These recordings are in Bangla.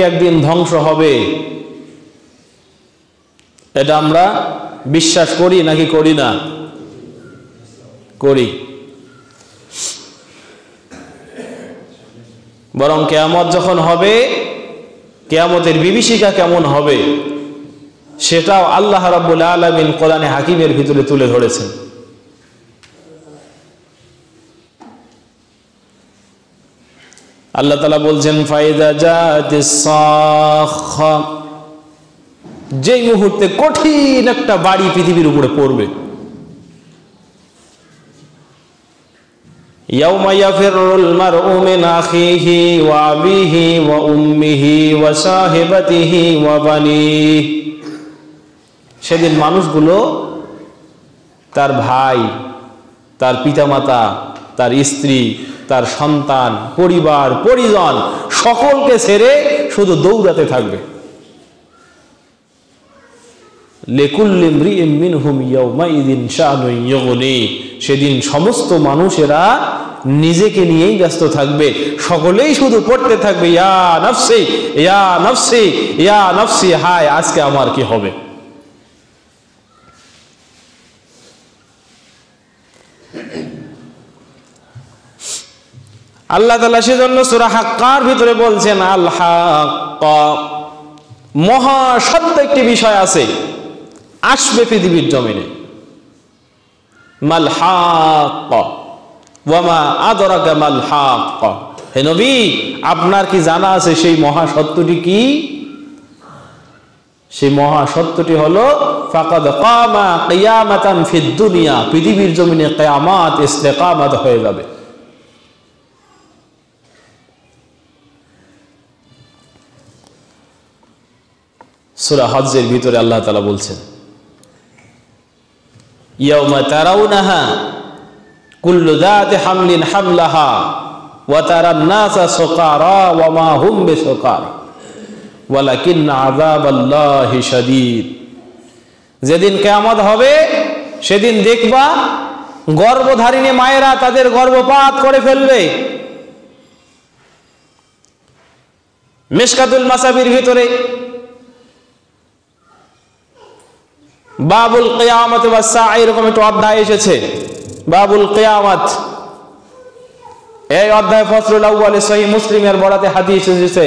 একদিন ধ্বংস হবে, এটা আমরা বিশ্বাস করি নাকি করি না? করি। বরং কিয়ামত যখন হবে, কিয়ামতের বিভীষিকা কেমন হবে সেটাও আল্লাহ রাব্বুল আলামিন কোরআনে হাকিমের ভিতরে তুলে ধরেছেন। আল্লাহ তাআলা বলছেন ফাইদা জাতিস সাখা, যেই মুহূর্তে কঠিন একটা বাড়ি পৃথিবীর উপরে পড়বে, ইয়াউমা ইয়াফিরুল মারউ মিন আখিহি ওয়া আবিহি ওয়া উম্মিহি ওয়া সাহিবাতিহি ওয়া বানিহি, সেদিন মানুষগুলো তার ভাই, তার পিতামাতা, তার স্ত্রী, তার সন্তান, পরিবার পরিজন সকলকে ছেড়ে শুধু দৌড়াতে থাকবে। লিকুল্লি ইমরিইন মিনহুম ইয়াউমাইযিন শাআনুন ইউগনি, সেদিন সমস্ত মানুষেরা নিজেকে নিয়েই ব্যস্ত থাকবে, সকলেই শুধু পড়তে থাকবে ইয়া নাফসি ইয়া নাফসি ইয়া নাফসি, হায় আজকে আমার কি হবে। আল্লাহ তাআলা সেজন্য সূরা হাক্কার ভিতরে বলছেন আল হাক্কা, মহা সত্য একটি বিষয় আছে আসবে পৃথিবীর জমিনে। মাল হাক্কা ওয়া মা আদরাকা মাল হাক্কা, হে নবী আপনার কি জানা আছে সেই মহা সত্যটি কি? সেই মহা সত্যটি হলো ফাকাদ কামা কিয়ামাতান ফিদ দুনিয়া, পৃথিবীর জমিনে কিয়ামত ইস্তিকামত হয়ে যাবে। সূরা হজ্জের ভিতরে আল্লাহ তাআলা বলছেন ইয়াউমা তারাউনাহা কুল্লু যাতি হামলিন হামলাহা ওয়া তারান নাসা সুকারা ওয়া মা হুম বিসুকারা ওয়ালাকিন্না আযাবাল্লাহি শাদীদ, যেদিন কিয়ামত হবে সেদিন দেখবা গর্ভধারিণী মায়েরা তাদের গর্ভপাত করে ফেলবে। মিশকাতুল মাসাবির ভিতরে বাবুল কিয়ামত ওয়াস সাআ এরকম একটা অধ্যায় এসেছে, বাবুল কিয়ামত। এই অধ্যায় ফসলুল আউয়ালে সহিহ মুসলিমের বরাতে হাদিস এসেছে,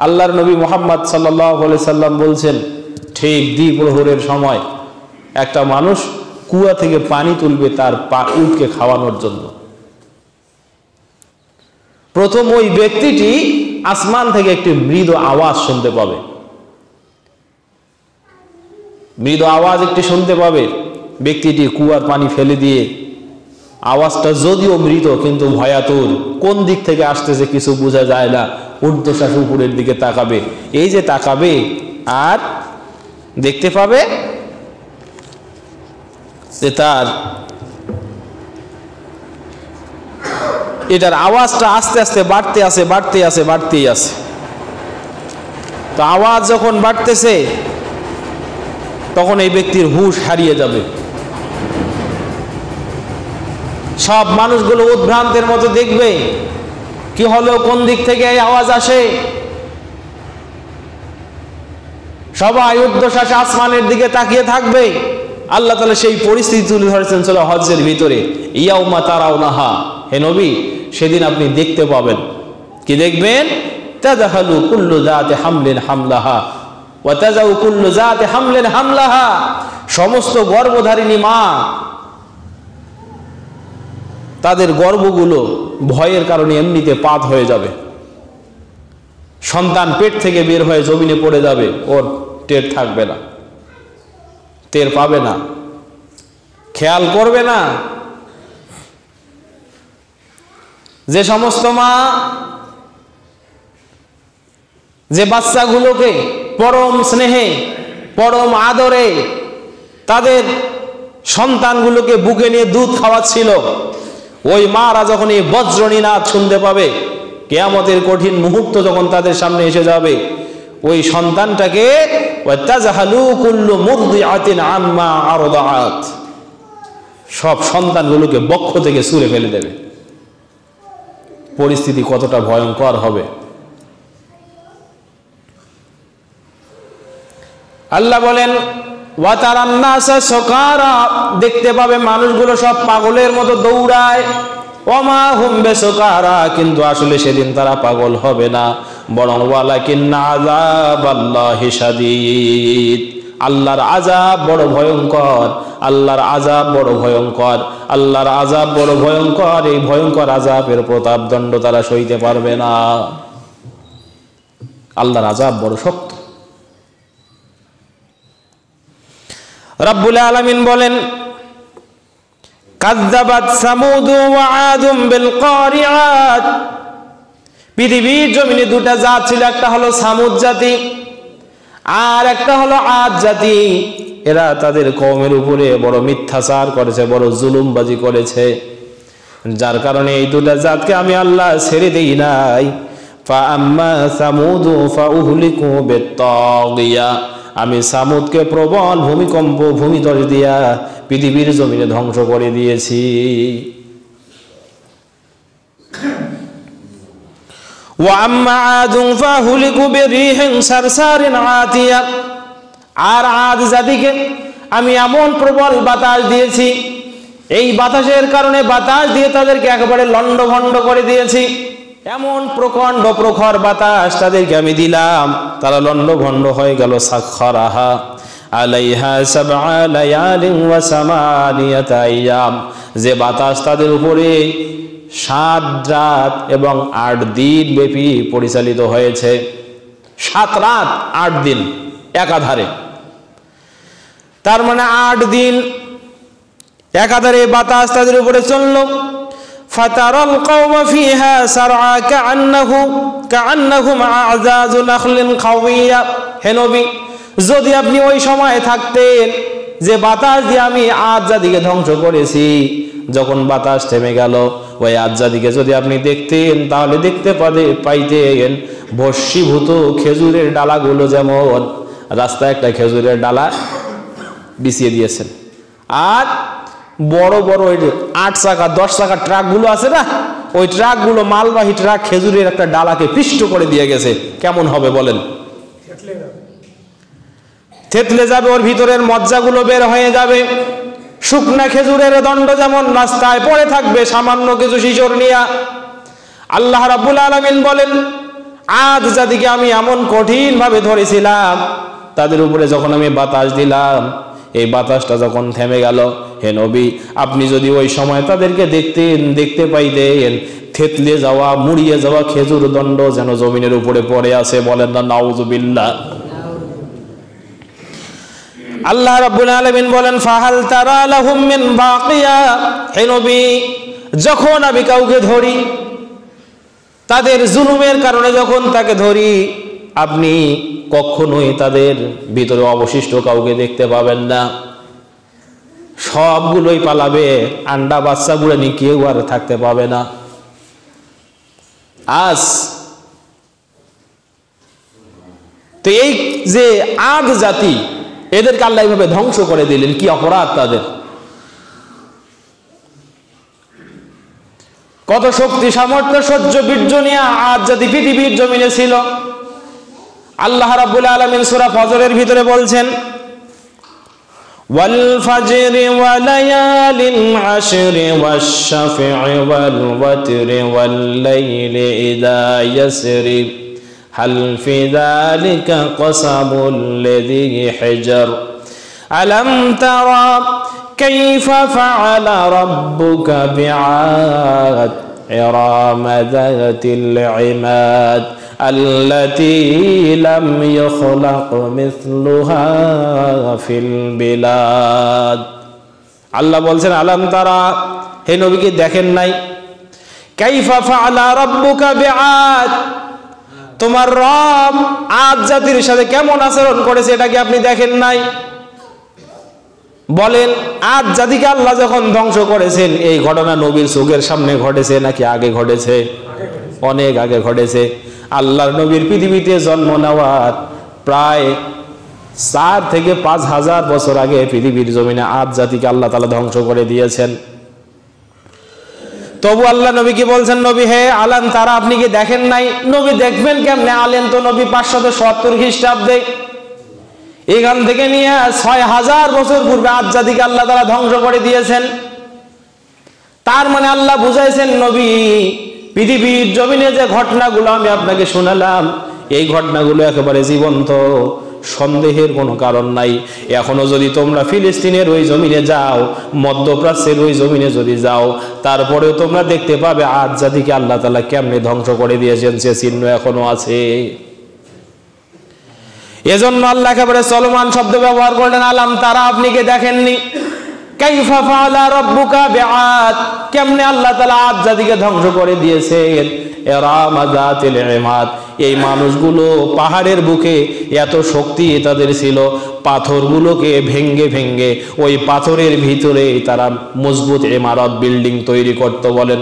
আল্লাহর নবী মুহাম্মদ সাল্লাল্লাহু আলাইহি সাল্লাম বলছেন ঠিক দ্বিপ্রহরের সময় একটা মানুষ কুয়া থেকে পানি তুলবে তার উটকে খাওয়ানোর জন্য। প্রথম ওই ব্যক্তিটি আসমান থেকে একটি মৃদু আওয়াজ শুনতে পাবে, মৃদু আওয়াজ একটি শুনতে পাবে। ব্যক্তিটি কুয়ার পানি ফেলে দিয়ে, আওয়াজটা যদিও মৃদু কিন্তু ভয়াতুর, কোন দিক থেকে আসতেছে কিছু বোঝা যায় না, ঊর্ধ্বশ্বাস উপরের দিকে তাকাবে। এই যে তাকাবে আর দেখতে পাবে যে তার এটার আওয়াজটা আস্তে আস্তে বাড়তে আছে বাড়তেই আছে বাড়তেই আছে। তো আওয়াজ যখন বাড়তেছে তখন এই ব্যক্তির হুঁশ হারিয়ে যাবে। সব মানুষগুলো উদ্ভ্রান্তের মতো দেখবে কি হলো, কোন দিক থেকে এই আওয়াজ আসে। সবাই ঊর্ধ্বশ্বাসে আসমানের দিকে তাকিয়ে থাকবে। আল্লাহ তাআলা সেই পরিস্থিতি তুলে ধরেছেন সূরা হজ্জের ভিতরে, ইয়াউমা তারাউনাহা, হে নবী সেদিন আপনি দেখতে পাবেন। কি দেখবেন? তাযাহালু কুল্লু যাতি হামলিন হামলাহা ওয়া তাযাউ কুল্লু যাতি হামলিন হামলাহা, সমস্ত গর্ভধারিণী মা তাদের গর্ভগুলো ভয়ের কারণে এমনিতে পাত হয়ে যাবে। সন্তান পেট থেকে বের হয়ে জমিনে পড়ে যাবে, ওর টের থাকবে না, টের পাবে না, খেয়াল করবে না। যে সমস্ত মা যে বাচ্চাগুলোকে পরম স্নেহে পরম আদরে তাদের সন্তানগুলোকে বুকে নিয়ে দুধ খাওয়াচ্ছিল, ওই মারা যখন এই বজ্রনীনাদ শুনতে পাবে, কিয়ামতের কঠিন মুহূর্ত যখন তাদের সামনে এসে যাবে, ওই সন্তানটাকে ওয়াতাজাহালু কুল্লু মুরদিআতিন আম্মা আরদাআত, সব সন্তানগুলোকে বক্ষ থেকে ছুঁড়ে ফেলে দেবে। পরিস্থিতি কতটা ভয়ঙ্কর হবে। আল্লাহ বলেন ওয়া তারান নাসা সুকারা, দেখতে পাবে মানুষগুলো সব পাগলের মতো দৌড়ায়। ওমা হুম বিসুকারা, কিন্তু আসলে সেদিন তারা পাগল হবে না, বরং ওয়ালাকিন্না আযাবাল্লাহি শাদীদ, আল্লাহর আযাব বড় ভয়ঙ্কর, আল্লাহর আযাব বড় ভয়ঙ্কর, আল্লাহর আযাব বড় ভয়ঙ্কর। এই ভয়ঙ্কর আযাবের প্রতাপ দণ্ড তারা সইতে পারবে না। আল্লাহর আযাব বড় শক্ত। রব্বুল আলামিন বলেন কাযযাবাত সামুদ ওয়া আদুম বিল কারিআত, পৃথিবীর জমিনে দুটা জাত ছিল, একটা হলো সামুদ জাতি আর একটা হলো আদ জাতি। এরা তাদের কওমের উপরে বড় মিথ্যাচার করেছে, বড় জুলুমবাজি করেছে, যার কারণে এই দুটা জাতকে আমি আল্লাহ ছেড়ে দেই নাই। ফাআম্মা সামুদু ফাউহলিকু বিত্তাগিয়া, আমি সামুদকে প্রবল ভূমিকম্প ভূমিধস দিয়া পৃথিবীর জমিনে ধ্বংস করে দিয়েছি। ওয়া আম্মা আদু ফাহুলিকু বিরিহিন সারসারিন আতিয়া, আর আদ জাতিকে আমি এমন প্রবল বাতাস দিয়েছি, এই বাতাসের কারণে বাতাস দিয়ে তাদেরকে একেবারে লণ্ডভণ্ড করে দিয়েছি। এমন প্রকাণ্ড প্রখর বাতাস তাদেরকে আমি দিলাম, তারা লণ্ডভণ্ড হয়ে গেল। সাখখারাহা আলাইহা সাবআ লায়ালিন ওয়া সামানিয়াতা আইয়াম, যে বাতাস তাদের উপরে 7 রাত এবং 8 দিন ব্যাপী পরিচালিত হয়েছে। 7 রাত 8 দিন একাধারে, তার মানে 8 দিন একাধারে বাতাস তাদের উপরে চলল। ফাতারাল কওমা ফিহা সারআ কাআন্নাহুম আ'জাযু নাখলিন খাওয়িয়া, হে নবী যদি আপনি ওই সময় থাকতেন যে বাতাস দিয়ে আমি আদ জাতিকে ধ্বংস করেছি, যখন বাতাস থেমে গেল ওই আদ জাতিকে যদি আপনি দেখতেন তাহলে দেখতে পাইতেন ভস্মীভূত খেজুরের ডালাগুলো, যেমন রাস্তায় একটা খেজুরের ডালা বিছিয়ে দিয়েছেন, আর বড় বড় ওই 8 চাকা 10 চাকা ট্রাকগুলো আছে না, ওই ট্রাকগুলো মালবাহী ট্রাক খেজুরের একটা ডালাকে পিষ্ট করে দিয়ে গেছে। কেমন হবে বলেন? থেতলে যাবে, ওর ভিতরের মজ্জাগুলো বের হয়ে যাবে। শুকনা খেজুরের দণ্ড যেমন রাস্তায় পড়ে থাকবে সামান্য কিছু শিশর নিয়া। আল্লাহ রাব্বুল আলামিন বলেন আদ জাতিকে আমি এমন কঠিন ভাবে ধরেছিলাম, তাদের উপরে যখন আমি বাতাস দিলাম, এই বাতাসটা যখন থেমে গেল, হে নবী আপনি যদি ওই সময় তাদেরকে দেখতেন, দেখতে পাইতেন থেতলে যাওয়া মুড়িয়ে যাওয়া খেজুর দণ্ড যেন জমিনের উপরে পড়ে আছে। বলেন না নাউযুবিল্লাহ। আল্লাহ রাব্বুল আলামিন বলেন ফাহাল তারা লাহুম মিন বাকিয়া, হে নবী যখন আমি কাউকে ধরি, তাদের জুলুমের কারণে যখন তাকে ধরি, আপনি কখনোই তাদের ভিতরে অবশিষ্ট কাউকে দেখতে পাবেন না, সবগুলোই পালাবে, আন্ডা বাচ্চাগুলো নিয়ে কেউ আর থাকতে পাবে না। আজ তো এই যে আদ জাতি, এদেরকে আল্লাহ এইভাবে ধ্বংস করে দিলেন, কি অপরাধ তাদের! কত শক্তি সামর্থ্য সহ্য বীর্য নিয়ে আদ জাতি পৃথিবীর জমিনে ছিল। আল্লাহ রাব্বুল আলামিন সূরা ফজরের ভিতরে বলছেন ওয়াল ফাজরি ওয়া লায়ালিন আশরি ওয়াশ শাফঈ ওয়াল ওয়াতরি ওয়াল লাইলি ইযা ইয়াসরি হাল ফি যালিকা কসামুল লিযি হিজর আলাম তারা কাইফা ফাআলা রাব্বুকা বিআদ ইরামা যাতিল ইমাদ التي لم يخلق مثلها في البلاد। আল্লাহ বলছেন আলাম তারা, হে নবী কি দেখেন নাই, কাইফা ফাআলা রাব্বুকা বিআদ, তোমার রব আদ জাতির সাথে কেমন আচরণ করেছে, এটা কি আপনি দেখেন নাই? বলেন আদ জাতিকে আল্লাহ যখন ধ্বংস করেছেন, এই ঘটনা নবীর চোখের সামনে ঘটেছে নাকি আগে ঘটেছে? অনেক আগে ঘটেছে। আল্লাহর নবীর পৃথিবীতে জন্ম নেওয়ার প্রায় 4 থেকে 5 হাজার বছর আগে পৃথিবীর জমিনে আদ জাতিকে আল্লাহ তাআলা ধ্বংস করে দিয়েছেন। তবু আল্লাহ নবীকে বলছেন নবী হে আলাম তারা, আপনি কি দেখেন নাই? নবী দেখবেন কেমনে? আলেন তো নবী 570 খ্রিস্টাব্দে, এখান থেকে নিয়ে ৬০০০ বছর পূর্বে আদ জাতিকে আল্লাহ তাআলা ধ্বংস করে দিয়েছেন। তার মানে আল্লাহ বুঝাইছেন নবী, পৃথিবীর জমিনে যে ঘটনাগুলো আমি আপনাকে শোনালাম, এই ঘটনাগুলো একেবারে জীবন্ত, সন্দেহের কোনো কারণ নাই। এখনো যদি তোমরা ফিলিস্তিনের ওই জমিনে যাও, মধ্যপ্রাচ্যের ওই জমিনে যদি যাও, তারপরেও তোমরা দেখতে পাবে আদ জাতিকে আল্লাহ তাআলা কেমনে ধ্বংস করে দিয়েছেন, সে চিহ্ন এখনো আছে। এজন্য আল্লাহ একেবারে চলমান শব্দ ব্যবহার করলেন, আলাম তারা, আপনি কি দেখেননি, কাইফা ফাআলা রাব্বুকা বিআদ, কেমনে আল্লাহ তাআলা আদ জাতিকে ধ্বংস করে দিয়েছেন। ইরামা যাতিল ইমাদ, এই মানুষগুলো পাহাড়ের বুকে এত শক্তি তাদের ছিল, পাথরগুলোকে ভেঙ্গে ভেঙ্গে ওই পাথরের ভিতরে তারা মজবুত ইমারত, বিল্ডিং তৈরি করত। বলেন,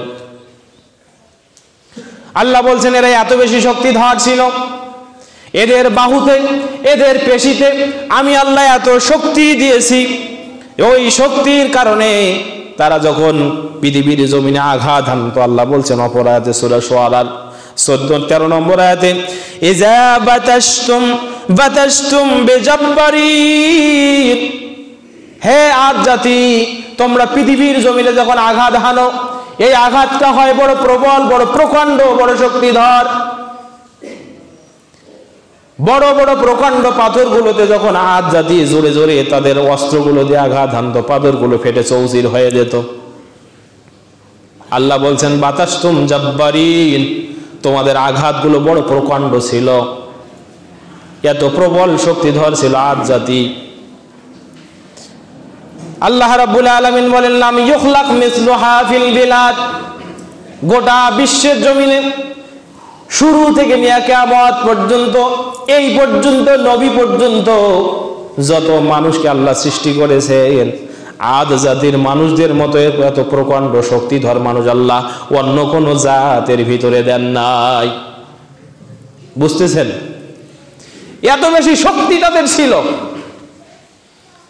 আল্লাহ বলছেন এরা এত বেশি শক্তিধর ছিল, এদের বাহুতে, এদের পেশিতে আমি আল্লাহ এত শক্তি দিয়েছি, ওই শক্তির কারণে তারা যখন পৃথিবীর জমিনে আঘাত হানতো, আল্লাহ বলছেন অপর আয়াতে সূরা শুআরার ১৪-১৩ নম্বর আয়াতে, ইজা বাতাশতুম বিজাব্বারিন, হে আদ জাতি, তোমরা পৃথিবীর জমিনে যখন আঘাত হানো, এই আঘাতটা হয় বড় প্রবল, বড় প্রকাণ্ড, বড় শক্তিধর। বড় বড় প্রকাণ্ড পাথরগুলোতে যখন আদ জাতি জোরে জোরে তাদের অস্ত্রগুলো দিয়ে আঘাত হানত, পাথরগুলো ফেটে চৌচির হয়ে যেত। আল্লাহ বলছেন বাতাশতুম জাব্বারিন, তোমাদের আঘাতগুলো বড় প্রকাণ্ড ছিল, এত প্রবল শক্তিধর ছিল আদ জাতি। আল্লাহ রাব্বুল আলামিন বলেন, লাম ইখলাক মিসলুহা ফিল বিলাদ, গোটা বিশ্বের জমিনে শুরু থেকে নিয়ে কিয়ামত পর্যন্ত, এই পর্যন্ত নবী পর্যন্ত যত মানুষকে আল্লাহ সৃষ্টি করেছেন, আদ জাতির মানুষদের মতো এত প্রকাণ্ড শক্তিধর মানুষ আল্লাহ অন্য কোন জাতের ভিতরে দেন নাই। বুঝতেছেন? এত বেশি শক্তি তাদের ছিল।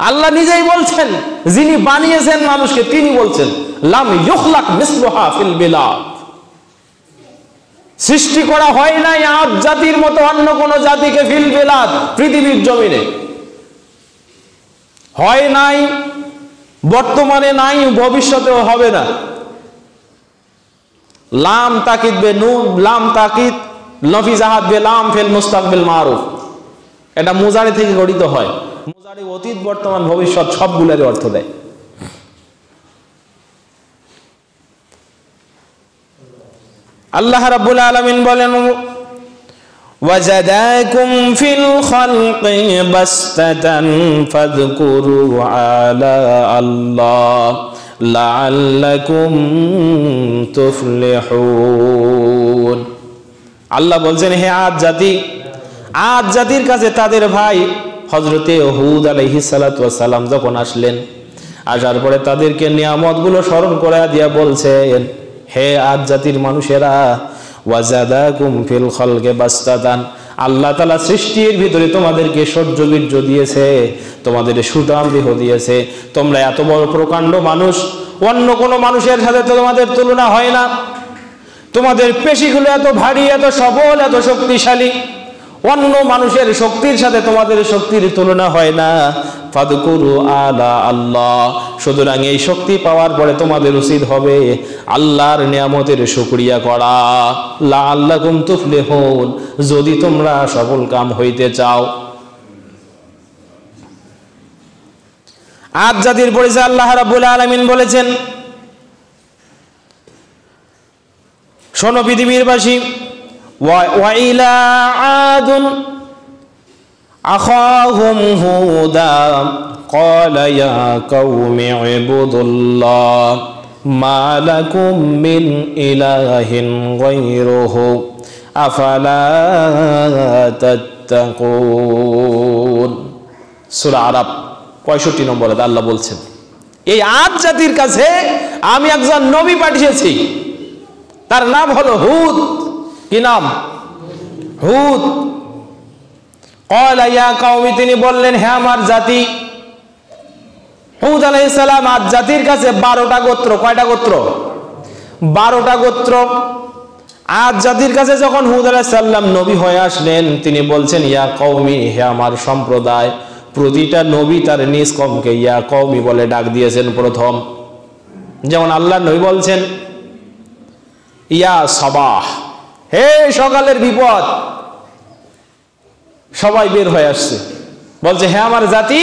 আল্লাহ নিজেই বলছেন, যিনি বানিয়েছেন মানুষকে তিনি বলছেন লাম ইখলাক মিসলুহা ফিল বিলাদ, সৃষ্টি করা হয় নাই আদ জাতির মতো অন্য কোন জাতিকে ফিল বিলাদ, পৃথিবীর জমিনে হয় নাই, বর্তমানে নাই, ভবিষ্যতেও হবে না। লাম তাকিদ বে নুন, লাম তাকিদ নফি জাহাদ বে লাম ফিল মুস্তাকবিল মারুফ, এটা মুজারি থেকে গঠিত হয়। মুজারি অতীত, বর্তমান, ভবিষ্যৎ সবগুলোর অর্থ দেয়। আল্লাহ রাব্বুল আলামিন বলেন, ওয়াজাদাকুম ফিল খালকি বাসতাতান ফাযকুরু আলা আল্লাহ লাআল্লাকুম তুফলিহুন। আল্লাহ বলছেন, হে আদ জাতি, আদ জাতির কাছে তাদের ভাই হযরতে হুদ আলাইহিস সালাতু ওয়াস সালাম যখন আসলেন, আসার পরে তাদেরকে নিয়ামতগুলো স্মরণ করে দিয়া বলছেন, হে আদ জাতির মানুষেরা, ওয়াজাদাকুম ফিল খালকি বাসতাতান, আল্লাহ তাআলা সৃষ্টির ভিতরে তোমাদেরকে সহ্য বীর্য দিয়েছে, তোমাদের সুঠাম দেহ দিয়েছে, তোমরা এত বড় প্রকাণ্ড মানুষ, অন্য কোনো মানুষের সাথে তো তোমাদের তুলনা হয় না, তোমাদের পেশিগুলো এত ভারী, এত সবল, এত শক্তিশালী, অন্য মানুষের শক্তির সাথে তোমাদের শক্তির তুলনা হয় না। ফাদকুরু আলা আল্লাহ, সুতরাং এই শক্তি পাওয়ার পরে তোমাদের উচিত হবে আল্লাহর নিয়ামতের শুকরিয়া করা, লাআল্লাকুম তুফলিহুন, যদি তোমরা সফল কাম হইতে চাও। আদ জাতির পরিচয় আল্লাহ রাব্বুল আলামিন বলেছেন, শোনো পৃথিবীরবাসী, ওয়াইলা আদুন আখাহুম হুদা ক্বালা ইয়া কওমি ইবুদুল্লাহ মা লাকুম মিন ইলাহিন গায়রুহু আফালা তাত্তাকুন। সূরা আরাফ ৬৫ নম্বরে আল্লাহ বলছেন, এই আদ জাতির কাছে আমি একজন নবী পাঠিয়েছি, তার নাম হলো হুদ। কি নাম? হুদ। ক্বালা ইয়া কওমি, তিনি বললেন, হে আমার জাতি। হুদ আলাইহিস সালাম আদ জাতির কাছে 12টা গোত্র, কয়টা গোত্র? 12টা গোত্র। আদ জাতির কাছে যখন হুদ আলাইহিস সালাম নবী হয়ে আসলেন, তিনি বলছেন, ইয়া কওমি, হে আমার সম্প্রদায়, প্রতিটা নবী তার নিজ কওমকে ইয়া কওমি বলে ডাক দিয়েছেন প্রথম। যেমন আল্লাহ নবী বলছেন ইয়া সাবাহ, হে সকালের বিপদ। সবাই বের হয়ে আসছে, বলছে হে আমার জাতি,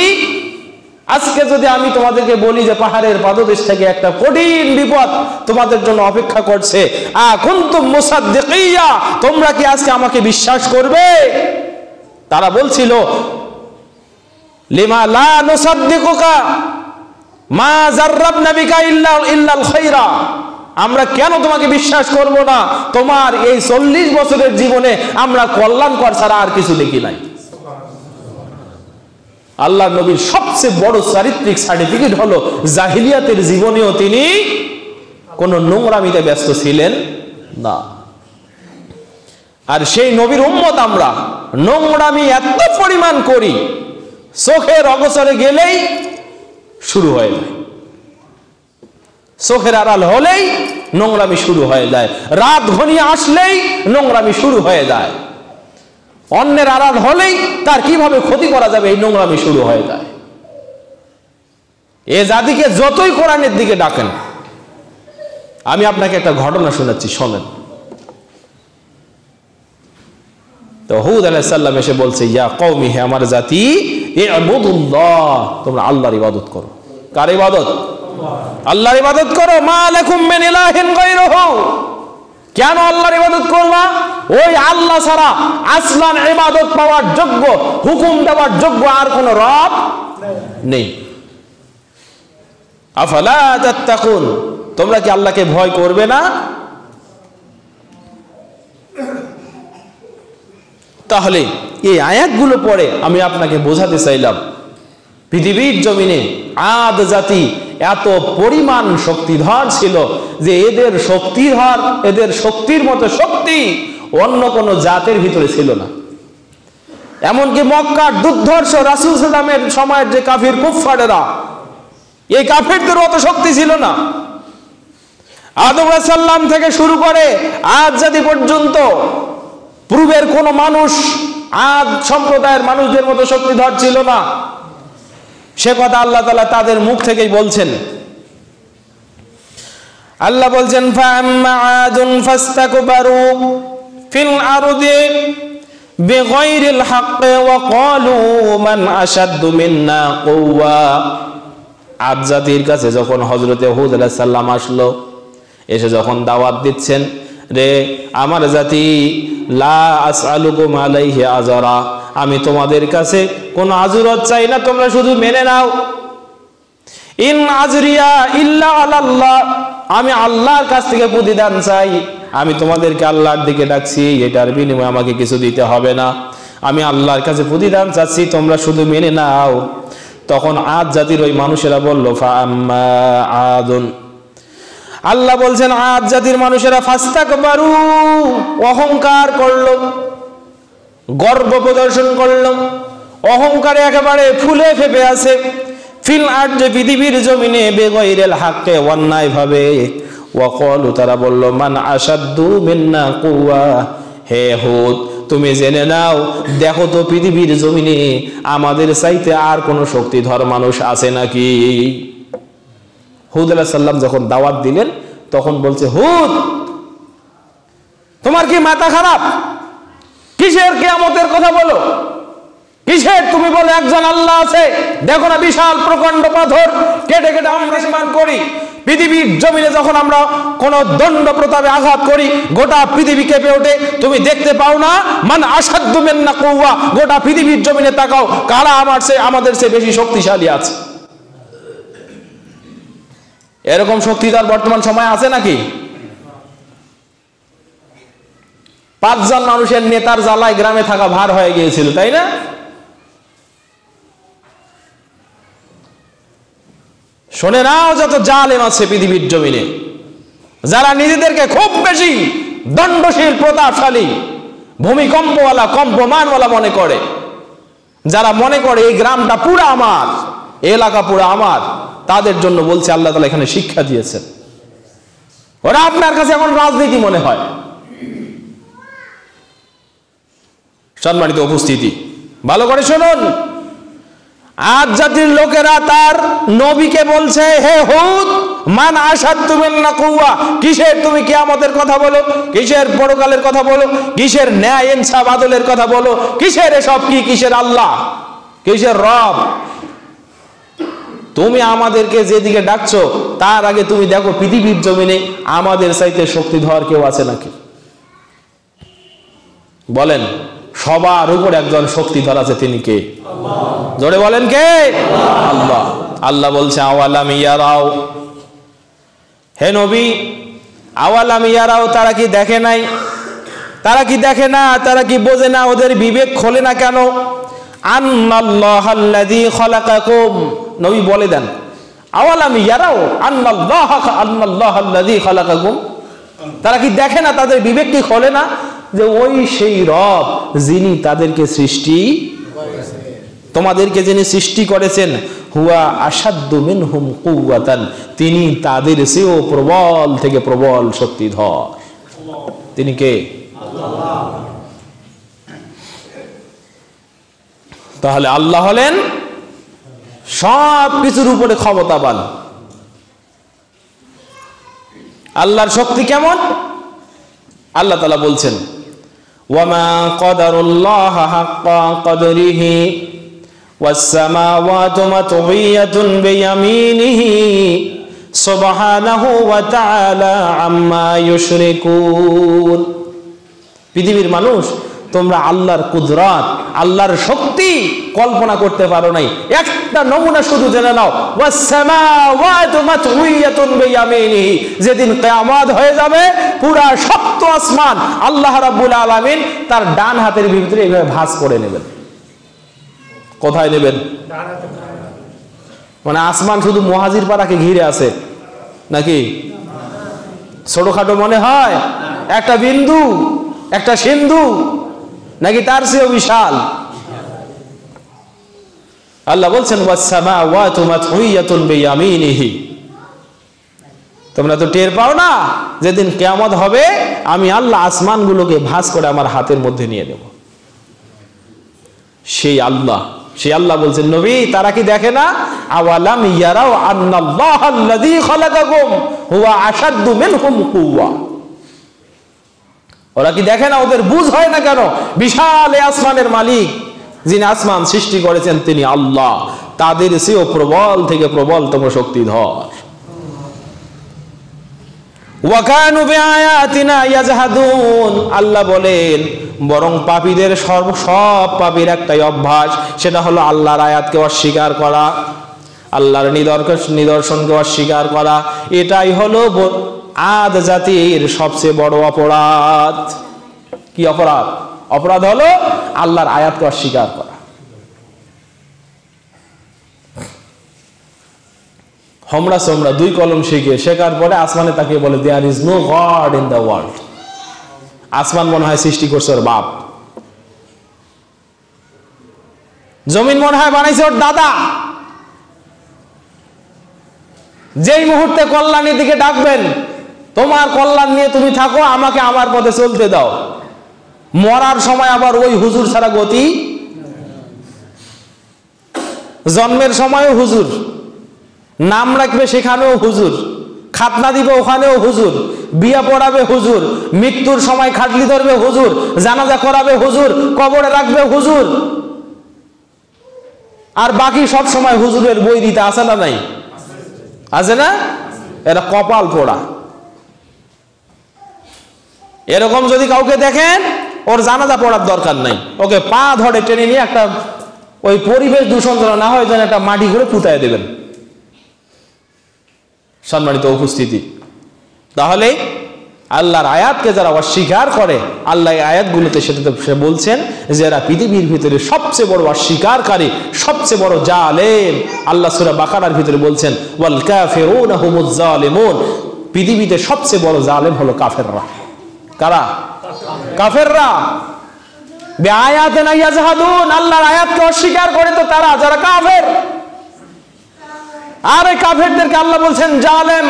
আজকে যদি আমি তোমাদেরকে বলি যে পাহাড়ের পাদদেশ থেকে একটা কঠিন বিপদ তোমাদের জন্য অপেক্ষা করছে, আকুনতুম মুসাদ্দিকিয়া, তোমরা কি আজকে আমাকে বিশ্বাস করবে? তারা বলছিল লিমা লা নুসাদ্দিকুকা মা জাররাবনা বিকা ইল্লাল খায়রা, আমরা কেন তোমাকে বিশ্বাস করব না? তোমার এই 40 বছরের জীবনে আমরা কল্যাণকর ছাড়া আর কিছু দেখি নাই। আল্লাহ নবীর সবচেয়ে বড় চারিত্রিক সার্টিফিকেট হলো জাহিলিয়াতের জীবনেও তিনি কোন নোংরামিতে ব্যস্ত ছিলেন না। আর সেই নবীর উম্মত আমরা নোংরামি এত পরিমাণ করি, চোখের অগোচরে গেলেই শুরু হয়ে যায়, চোখের আড়াল হলেই নোংরামি শুরু হয়ে যায়, রাত ঘনিয়ে আসলেই নোংরামি শুরু হয়ে যায়, অন্যের আড়াল হলেই তার কিভাবে ক্ষতি করা যাবে এই নোংরামি শুরু হয়ে যায়। এ জাতিকে যতই কোরআনের দিকে ডাকেন, আমি আপনাকে একটা ঘটনা শোনাচ্ছি, শোনেন। তো হুদ আলাইহিস সালাম এসে বলছে ইয়া কওমি, হে আমার জাতি, ইবুদুল্লাহ, তোমরা আল্লাহর ইবাদত করো। কার ইবাদত? আল্লাহর ইবাদত করো। মা লাকুম মিন ইলাহিন গায়রুহু, কেন আল্লাহর ইবাদত করবা? ওই আল্লাহ ছাড়া আসমান ইবাদত পাওয়ার যোগ্য, হুকুম দেওয়ার যোগ্য আর কোন রব নেই। আফালা তাত্তাকুন, তোমরা কি আল্লাহকে ভয় করবে না? তাহলে এই আয়াতগুলো পড়ে আমি আপনাকে বোঝাতে চাইলাম, পৃথিবীর জমিনে আদ জাতি এত পরিমাণ শক্তিধর ছিল যে এদের শক্তিধর, এদের শক্তির মতো শক্তি অন্য কোন জাতের ভিতরে ছিল না। এমনকি মক্কার দুর্ধর্ষ রাসূল সাল্লামের সময়ের যে কাফির কুফফারেরা, এই কাফিরদের অত শক্তি ছিল না। আদম আলাইহিস সালাম থেকে শুরু করে আজ জাতি পর্যন্ত পূর্বের কোন মানুষ আদ সম্প্রদায়ের মানুষদের মতো শক্তিধর ছিল না। সে কথা আল্লাহ তাআলা তাদের মুখ থেকেই বলছেন। আল্লাহ বলছেন ফাআম্মা আদুন ফাস্তাকবারু ফিল আরদি বিগাইরিল হাক্কি ওয়া ক্বালু মান আশাদ্দু মিন্না কুওয়া। আদ জাতির কাছে যখন হযরতে হুদ আলাইহিস সালাম আসলো, এসে যখন দাওয়াত দিচ্ছেন, রে আমার জাতি, লা আসআলুকুম আলাইহি আজরা, আমি তোমাদের কাছে কোনো আজরত চাই না, তোমরা শুধু মেনে নাও। ইন আজরিয়া ইল্লা আলাল্লাহ, আমি আল্লাহর কাছ থেকে প্রতিদান চাই। আমি তোমাদেরকে আল্লাহর দিকে ডাকছি, এটার বিনিময়ে আমাকে কিছু দিতে হবে না, আমি আল্লাহর কাছে প্রতিদান চাচ্ছি, তোমরা শুধু মেনে নাও। তখন আদ জাতির ওই মানুষেরা বলল ফাআম্মা আদুন, আল্লাহ বলছেন আদ জাতির মানুষেরা ফাস্তাকবারু, অহংকার করলো, গর্ব প্রদর্শন করলো, অহংকারে একেবারে ফুলে ফেপে আছে। ফিল আরদি, পৃথিবীর জমিনে, বেগাইরিল হাক্কি, অন্যায় ভাবে। ওয়া ক্বালু, তারা বলল মান আশাদ্দু মিন্না কুওয়া, হে হুদ তুমি জেনে নাও, দেখো তো পৃথিবীর জমিনে আমাদের চাইতে আর কোন শক্তিধর মানুষ আছে নাকি? হুদ আলাইহিস সালাম যখন দাওয়াত দিলেন, তখন বলছে হুদ, তোমার কি মাথা খারাপ? কিসের কিয়ামতের কথা বলো? কিসের তুমি বলো একজন আল্লাহ আছে? দেখো না বিশাল প্রকাণ্ড পাথর কেটে কেটে আমরা সমান করি। পৃথিবীর জমিনে যখন আমরা কোন দণ্ড প্রতাপে আঘাত করি, গোটা পৃথিবী কেঁপে ওঠে। তুমি দেখতে পাও না? মান আশাদ্দু মিন্না কুওয়া, গোটা পৃথিবীর জমিনে তাকাও, কারা আমাদের চেয়ে বেশি শক্তিশালী আছে? এরকম শক্তিধর বর্তমান সময় আছে নাকি? 5 জন মানুষের নেতার জ্বালায় গ্রামে থাকা ভার হয়ে গিয়েছিল, তাই না? শুনে নাও, যত জালেম আছে পৃথিবীর জমিনে, যারা নিজেদেরকে খুব বেশি দণ্ডশীল, প্রতাপশালী, ভূমিকম্পওয়ালা, কম্পমানওয়ালা মনে করে, যারা মনে করে এই গ্রামটা পুরো আমার, এলাকা পুরো আমার, তাদের জন্য বলছে আল্লাহ তাআলা এখানে শিক্ষা দিয়েছেন। ওরা আপনার কাছে এখন রাজনীতি মনে হয়। সম্মানিত উপস্থিতি, ভালো করে শুনুন, আদ জাতির লোকেরা তার নবীকে বলছে, হে হুদ, মান আশাদ্দু মিন্না কুওয়া, কিসের তুমি কিয়ামতের কথা বলো, কিসের পরকালের কথা বলো, কিসের ন্যায় ইনসাফ আদলের কথা বলো, কিসের এসব, কি কিসের আল্লাহ, কিসের রব? তুমি আমাদেরকে যেদিকে ডাকছো তার আগে তুমি দেখো পৃথিবীর জমিনে আমাদের চাইতে শক্তিধর কেউ আছে নাকি? বলেন, সবার উপর একজন শক্তিধর আছে, তিনি কে? জোরে বলেন, কে? আল্লাহ। আল্লাহ বলছে, আওয়ালাম ইয়ারাও, হে নবী, আওয়ালাম ইয়ারাও, তারা কি দেখে নাই? তারা কি দেখে না? তারা কি বোঝে না? ওদের বিবেক খোলে না কেন? আন্নাল্লাহাল্লাযী খালাকাকুম, নবী বলে দেন, আওয়ালাম ইয়ারাও আন্নাল্লাহাল্লাযী খালাকাকুম, তারা কি দেখে না? তাদের বিবেক কি খোলে না যে ওই সেই রব যিনি তাদেরকে সৃষ্টি, তোমাদেরকে যিনি সৃষ্টি করেছেন, হুয়া আশাদ্দু মিনহুম কুওয়াতান, তিনি তাদের চেয়েও প্রবল থেকে প্রবল শক্তিধর। তিনি কে? আল্লাহ। তাহলে আল্লাহ হলেন সব কিছুর উপরে ক্ষমতাবান। আল্লাহর শক্তি কেমন? আল্লাহ তাআলা বলছেন, ওয়ামা কদারুল্লাহ হাক্কা কদরিহি ওয়াস সামাওয়াতু মাতউইয়াতুন বিয়ামিনিহি সুবহানাহু ওয়া তাআলা আম্মা ইউশরিকুন। পৃথিবীর মানুষ, তোমরা আল্লাহর কুদরত, আল্লাহর শক্তি কল্পনা করতে পারো নাই। একটা নমুনা শুধু জেনে নাও, ওয়াস সামাওয়াতু মাতউইয়াতুন বিয়ামিনিহি, যেদিন কিয়ামত হয়ে যাবে পুরা সপ্ত আসমান আল্লাহ রাব্বুল আলামিন তার ডান হাতের ভিতরে এইভাবে ভাঁজ করে নেবেন। কোথায় নেবেন? মানে আসমান শুধু মুহাজির পাড়াকে ঘিরে আছে নাকি? ছোটখাটো মনে হয়? একটা বিন্দু, একটা সিন্ধু, নাকি তার চেয়েও বিশাল? আল্লাহ বলছেন, ওয়াস সামাওয়াতু মাতউইয়াতুন বিয়ামিনিহি। তোমরা তো টের পাও না, যেদিন কিয়ামত হবে আমি আল্লাহ আসমানগুলোকে ভাঁজ করে আমার হাতের মধ্যে নিয়ে নেব। সেই আল্লাহ বলছেন, নবী, তারা কি দেখে না? আওয়ালাম ইয়ারাও আন্নাল্লাহাল্লাযী খালাকাকুম হুয়া আশাদ্দু মিনহুম কুওয়া। ওরা কি দেখে না? ওদের বুঝ হয় না কেন? বিশাল এই আসমানের মালিক, যিনি আসমান সৃষ্টি করেছেন, তিনি আল্লাহ, তাদের চেয়েও প্রবল থেকে প্রবলতম শক্তিধর। ওয়া কানু বিআয়াতিনা ইয়াজহাদুন, আল্লাহ বলেন, বরং পাপীদের সব পাপীর একটাই অভ্যাস, সেটা হলো আল্লাহর আয়াতকে অস্বীকার করা, আল্লাহর নিদর্শনকে অস্বীকার করা। এটাই হলো আদ জাতির সবচেয়ে বড় অপরাধ। কি অপরাধ? অপরাধ হলো আল্লাহর আয়াতকে অস্বীকার করা। হমরা সোমরা দুই কলম শেখার পরে আসমানে তাকিয়ে বলে, there is no God in the world. আসমান মনে হয় সৃষ্টি করছে ওর বাপ, জমিন মনে হয় বানাইছে ওর দাদা। যেই মুহূর্তে কল্যাণের দিকে ডাকবেন, তোমার কল্যাণ নিয়ে তুমি থাকো, আমাকে আমার পথে চলতে দাও, মরার সময় আবার ওই হুজুর ছাড়া গতি। জন্মের সময়ও হুজুর, নাম রাখবে সেখানেও হুজুর, খাতনা দিবে ওখানেও হুজুর, বিয়া পড়াবে হুজুর, মৃত্যুর সময় খাটলি ধরবে হুজুর, জানাজা করাবে হুজুর, কবরে রাখবে হুজুর, আর বাকি সব সময় হুজুরের বই দিতে আছে না নাই? আছে না? এরা কপাল পোড়া। এরকম যদি কাউকে দেখেন, ওর জানাজা পড়ার দরকার নাই, ওকে পা ধরে টেনে নিয়ে একটা ওই পরিবেশ দূষণ না হয় যেন একটা মাটি করে পুঁতায় দেবেন। সম্মানিত উপস্থিতি, তাহলে আল্লাহর আয়াতকে যারা অস্বীকার করে, আল্লাহ আয়াতগুলোতে সেটাতে সে বলছেন যে এরা পৃথিবীর ভিতরে সবচেয়ে বড় অস্বীকারকারী, সবচেয়ে বড় জালেম। আল্লাহ সূরা বাকারার ভিতরে বলছেন, ওয়াল কাফিরুনা হুমুজ জালিমুন, পৃথিবীতে সবচেয়ে বড় জালেম হলো কাফেররা। কারা? কাফেররা। বিআয়াতিনা ইয়াজহাদুন, আল্লাহর আয়াতকে অস্বীকার করে তো তারা, যারা কাফের। আর এই কাফেরদেরকে আল্লাহ বলছেন জালেম।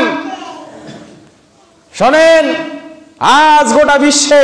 শোনেন, আজ গোটা বিশ্বে